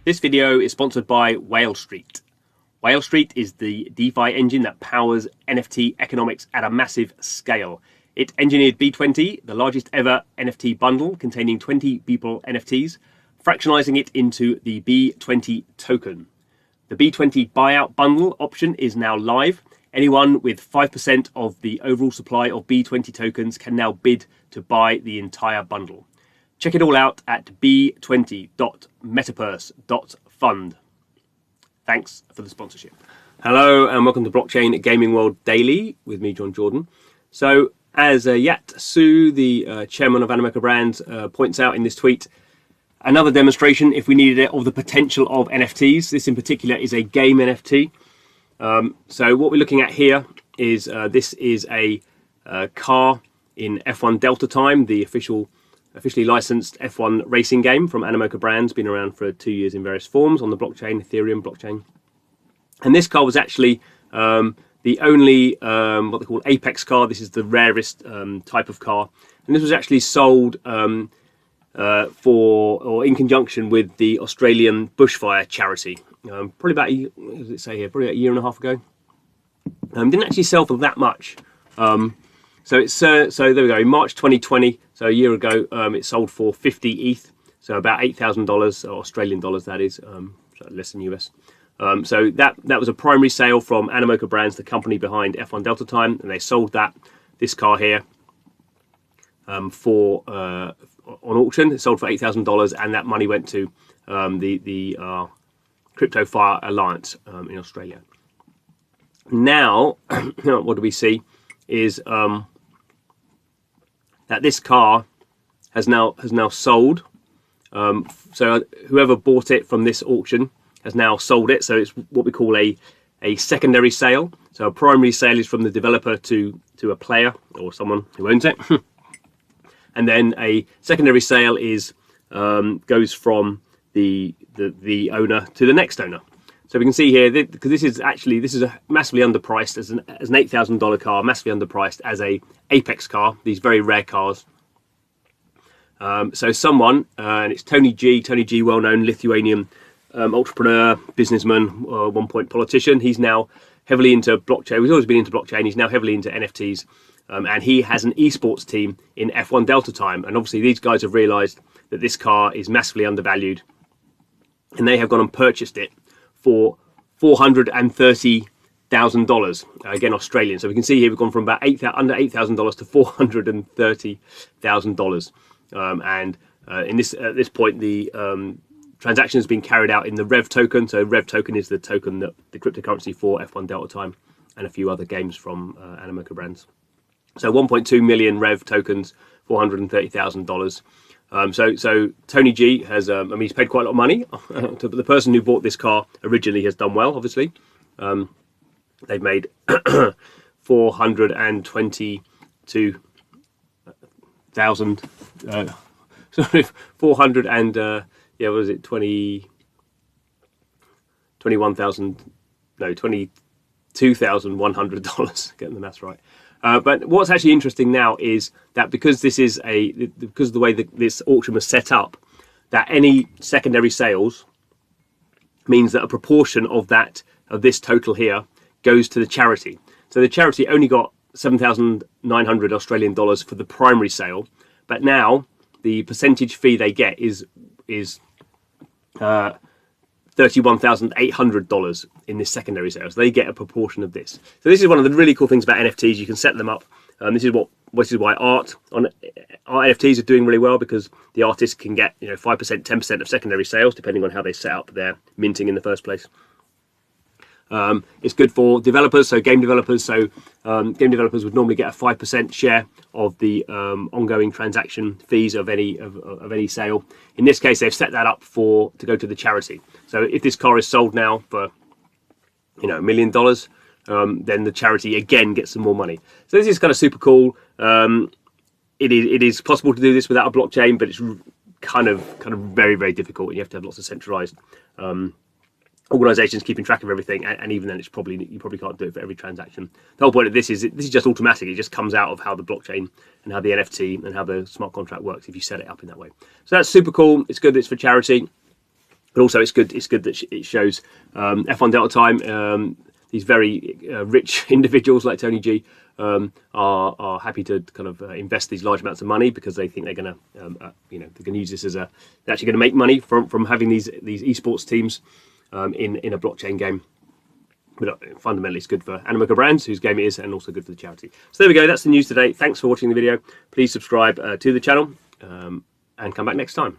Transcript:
This video is sponsored by Whale Street. Whale Street is the DeFi engine that powers NFT economics at a massive scale. It engineered B20, the largest ever NFT bundle containing 20 Beeple NFTs, fractionalizing it into the B20 token. The B20 buyout bundle option is now live. Anyone with 5% of the overall supply of B20 tokens can now bid to buy the entire bundle. Check it all out at b20.metaverse.fund. Thanks for the sponsorship. Hello and welcome to Blockchain Gaming World Daily with me, John Jordan. So as Yat Su, the chairman of Animoca Brands, points out in this tweet, another demonstration, if we needed it, of the potential of NFTs. This in particular is a game NFT. So what we're looking at here is this is a car in F1 Delta Time, the officially licensed F1 racing game from Animoca Brands, been around for 2 years in various forms on the blockchain, Ethereum blockchain. And this car was actually the only what they call Apex car. This is the rarest type of car, and this was actually sold in conjunction with the Australian bushfire charity. Probably about what does it say here? Probably about a year and a half ago. Didn't actually sell for that much. So it's so there we go. In March 2020, so a year ago, it sold for 50 ETH, so about $8,000 Australian dollars. That is, so less than US. So that was a primary sale from Animoca Brands, the company behind F1 Delta Time, and they sold this car here on auction. It sold for $8,000, and that money went to the Crypto Fire Alliance in Australia. Now, what do we see is that this car has now sold. So whoever bought it from this auction has now sold it. So it's what we call a secondary sale. So a primary sale is from the developer to a player or someone who owns it, and then a secondary sale is goes from the owner to the next owner. So we can see here, because this is a massively underpriced as an $8,000 car, massively underpriced as a Apex car, these very rare cars. So someone, and it's Tony G, well-known Lithuanian entrepreneur, businessman, one point politician. He's now heavily into blockchain. He's always been into blockchain. He's now heavily into NFTs. And he has an esports team in F1 Delta Time. And obviously these guys have realized that this car is massively undervalued. And they have gone and purchased it for $430,000, again Australian. So we can see here we've gone from about under $8,000 to $430,000, and at this point the transaction has been carried out in the Rev token. So Rev token is the token that the cryptocurrency for F1 Delta Time and a few other games from Animoca Brands. So 1.2 million Rev tokens, $430,000. So Tony G has, he's paid quite a lot of money. The person who bought this car originally has done well, obviously. They've made 422,000. Sorry, 400 and what was it? 22,100 getting the maths right. But what's actually interesting now is that because of the way that this auction was set up, that any secondary sales means that a proportion of this total here goes to the charity. So the charity only got 7,900 Australian dollars for the primary sale, but now the percentage fee they get is $31,800 in this secondary sale. So they get a proportion of this. So this is one of the really cool things about NFTs. You can set them up. This is why art NFTs are doing really well, because the artists can get 5%, 10% of secondary sales depending on how they set up their minting in the first place. It's good for developers, so game developers. So game developers would normally get a 5% share of the ongoing transaction fees of any sale. In this case, they've set that up to go to the charity. So if this car is sold now for $1 million, then the charity again gets some more money. So this is kind of super cool. It is possible to do this without a blockchain, but it's kind of very, very difficult. You have to have lots of centralized organizations keeping track of everything, and even then you probably can't do it for every transaction. The whole point of this is just automatic. It just comes out of how the blockchain and how the NFT and how the smart contract works if you set it up in that way. So that's super cool. It's good that it's for charity, but also it's good that it shows F1 Delta Time. These very rich individuals like Tony G are happy to kind of invest these large amounts of money because they think they're going to they're going to use this as they're actually going to make money from having these esports teams in a blockchain game. But fundamentally, it's good for Animoca Brands, whose game it is, and also good for the charity. So there we go. That's the news today. Thanks for watching the video. Please subscribe to the channel and come back next time.